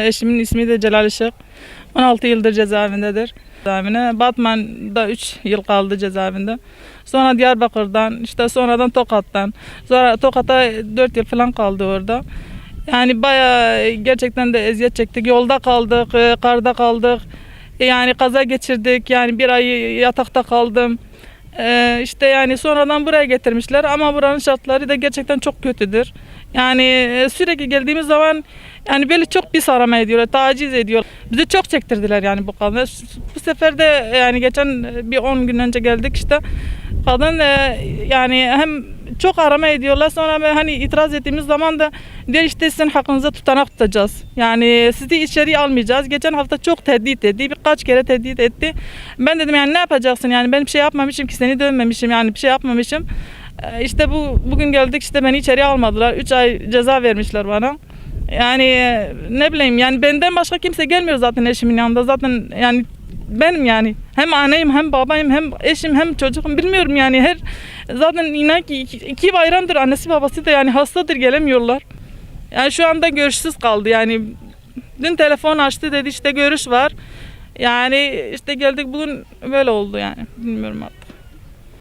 Eşimin ismi de Celal Işık. 16 yıldır cezaevindedir. Batman'da 3 yıl kaldı cezaevinde. Sonra Diyarbakır'dan, işte sonradan Tokat'tan. Sonra Tokat'a 4 yıl falan kaldı orada. Yani bayağı gerçekten de eziyet çektik. Yolda kaldık, karda kaldık. Yani kaza geçirdik. Yani bir ay yatakta kaldım. İşte yani sonradan buraya getirmişler ama buranın şartları da gerçekten çok kötüdür. Yani sürekli geldiğimiz zaman yani böyle çok pis arama ediyorlar, taciz ediyor. Bizi çok çektirdiler yani bu kadın. Bu sefer de yani geçen bir 10 gün önce geldik işte. Kadın yani hem çok arama ediyorlar, sonra hani itiraz ettiğimiz zaman da diyor işte sizin hakkınızda tutanak tutacağız. Yani sizi içeri almayacağız. Geçen hafta çok tehdit etti. Birkaç kere tehdit etti. Ben dedim yani ne yapacaksın, yani ben bir şey yapmamışım ki, seni dövmemişim, yani bir şey yapmamışım. İşte bugün geldik, işte beni içeri almadılar. 3 ay ceza vermişler bana. Yani ne bileyim, yani benden başka kimse gelmiyor zaten eşimin yanında. Zaten yani benim yani hem anneyim hem babayım hem eşim hem çocuğum, bilmiyorum yani zaten inan ki iki bayramdır annesi babası da yani hastadır, gelemiyorlar. Yani şu anda görüşsüz kaldı yani. Dün telefon açtı, dedi işte görüş var. Yani işte geldik, bugün böyle oldu yani, bilmiyorum artık.